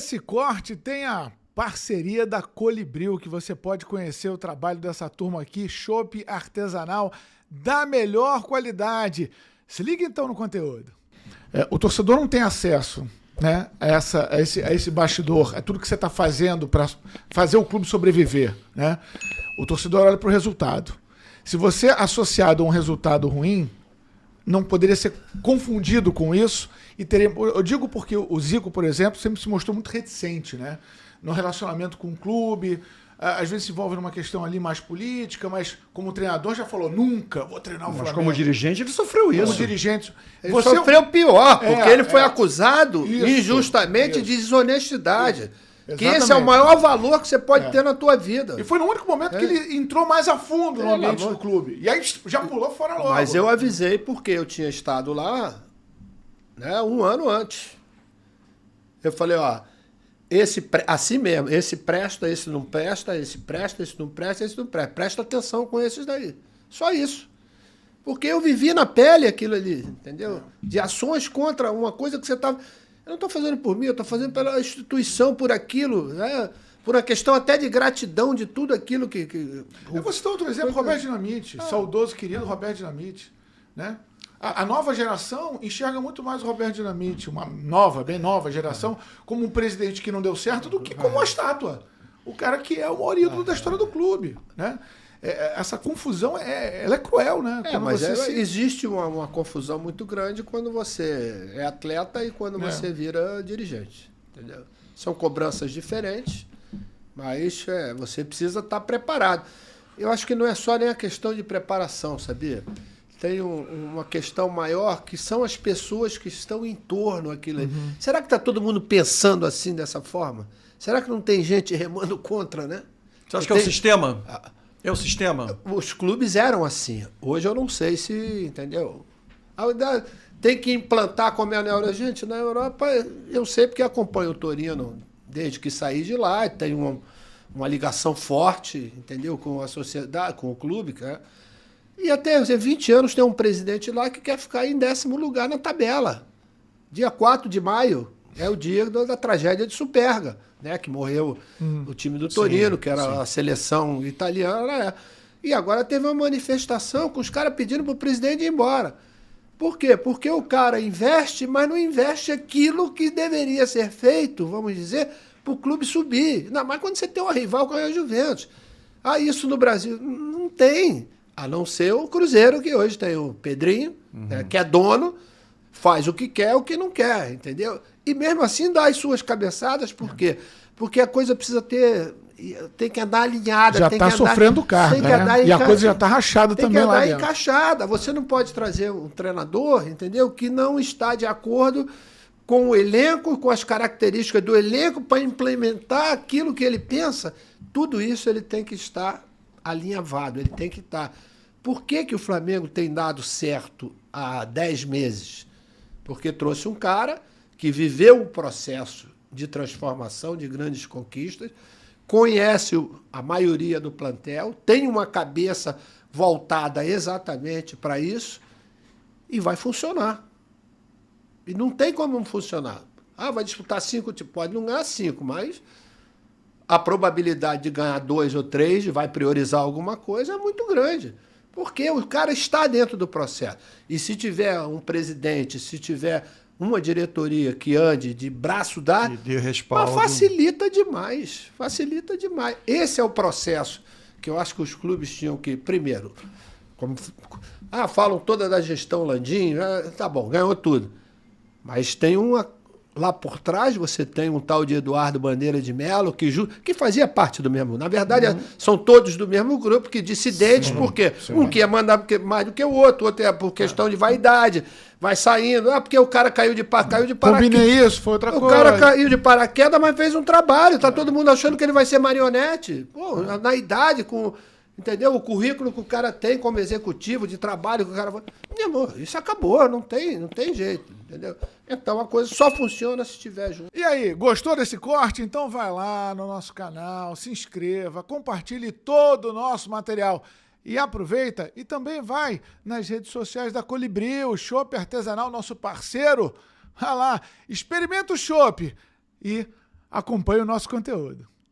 Esse corte tem a parceria da Colibril, que você pode conhecer o trabalho dessa turma aqui, chopp artesanal da melhor qualidade. Se liga então no conteúdo. O torcedor não tem acesso, né, a esse bastidor, é tudo que você está fazendo para fazer o clube sobreviver, né? O torcedor olha para o resultado. Se você associado a um resultado ruim, não poderia ser confundido com isso e teria. Eu digo porque o Zico, por exemplo, sempre se mostrou muito reticente, né, no relacionamento com o clube. Às vezes se envolve numa questão ali mais política, mas como treinador já falou, nunca vou treinar o Flamengo. Mas como dirigente ele sofreu isso. Como dirigente. Ele sofreu pior, porque ele foi acusado Isso, injustamente de desonestidade. Isso. Que esse é o maior valor que você pode ter na tua vida. E foi no único momento que ele entrou mais a fundo no ambiente do clube. E aí já pulou fora logo. Mas eu avisei porque eu tinha estado lá, né, um ano antes. Eu falei, ó, assim mesmo, esse presta, esse não presta, esse presta, esse não presta, esse não presta. Presta atenção com esses daí. Só isso. Porque eu vivi na pele aquilo ali, entendeu? De ações contra uma coisa que você estava... Eu não estou fazendo por mim, eu estou fazendo pela instituição, por aquilo, né? Por uma questão até de gratidão de tudo aquilo que... Eu vou citar outro exemplo, Roberto Dinamite, saudoso, querido Roberto Dinamite, né? A nova geração enxerga muito mais o Roberto Dinamite, uma nova, bem nova geração, como um presidente que não deu certo do que como uma estátua. O cara que é o maior ídolo da história do clube, né? Essa confusão, ela é cruel, né? Mas existe uma confusão muito grande quando você é atleta e quando você vira dirigente, entendeu? São cobranças diferentes, mas você precisa estar preparado. Eu acho que não é só nem a questão de preparação, sabia? Tem uma questão maior, que são as pessoas que estão em torno daquilo. Será que está todo mundo pensando assim, dessa forma? Será que não tem gente remando contra, né? Você acha que é o sistema? É o sistema? Os clubes eram assim. Hoje eu não sei se, entendeu? Tem que implantar como é na Europa. Gente, na Europa eu sei porque acompanho o Torino desde que saí de lá. Tem uma ligação forte, entendeu? Com a sociedade, com o clube, cara. E até 20 anos tem um presidente lá que quer ficar em 10º lugar na tabela. Dia 4 de maio é o dia da tragédia de Superga, né? Que morreu o time do Torino, que era a seleção italiana. E agora teve uma manifestação com os caras pedindo para o presidente ir embora. Por quê? Porque o cara investe, mas não investe aquilo que deveria ser feito, vamos dizer, para o clube subir. Ainda mais quando você tem uma rival com a Juventus. Isso no Brasil não tem. A não ser o Cruzeiro, que hoje tem o Pedrinho, né, que é dono, faz o que quer, o que não quer, entendeu? E mesmo assim dá as suas cabeçadas, por quê? Porque a coisa precisa tem que andar alinhada. Já está sofrendo carga, né? E a coisa já está rachada também lá dentro. Tem que andar encaixada. Você não pode trazer um treinador, entendeu? Que não está de acordo com o elenco, com as características do elenco, para implementar aquilo que ele pensa. Tudo isso ele tem que estar alinhavado, ele tem que estar... Por que o Flamengo tem dado certo há 10 meses? Porque trouxe um cara que viveu o processo de transformação, de grandes conquistas, conhece a maioria do plantel, tem uma cabeça voltada exatamente para isso e vai funcionar. E não tem como não funcionar. Vai disputar 5, pode não ganhar 5, mas a probabilidade de ganhar 2 ou 3, vai priorizar alguma coisa, é muito grande. Porque o cara está dentro do processo. E se tiver um presidente, se tiver uma diretoria que ande de braço dado, facilita demais. Facilita demais. Esse é o processo que eu acho que os clubes tinham que, primeiro, falam toda da gestão Landim, tá bom, ganhou tudo. Mas tem lá por trás você tem um tal de Eduardo Bandeira de Mello, que fazia parte do mesmo. Na verdade, são todos do mesmo grupo, que dissidentes, porque um quer mandar mais do que o outro é por questão de vaidade, vai saindo. Porque o cara caiu de paraquedas. Combinei isso, foi outra coisa. O cara caiu de paraquedas, mas fez um trabalho. Tá todo mundo achando que ele vai ser marionete. Pô, na idade, com... Entendeu? O currículo que o cara tem como executivo de trabalho que o cara... Meu amor, isso acabou, não tem jeito, entendeu? Então a coisa só funciona se estiver junto. E aí, gostou desse corte? Então vai lá no nosso canal, se inscreva, compartilhe todo o nosso material. E aproveita e também vai nas redes sociais da Colibril, chopp artesanal, nosso parceiro. Vai lá, experimenta o chopp e acompanhe o nosso conteúdo.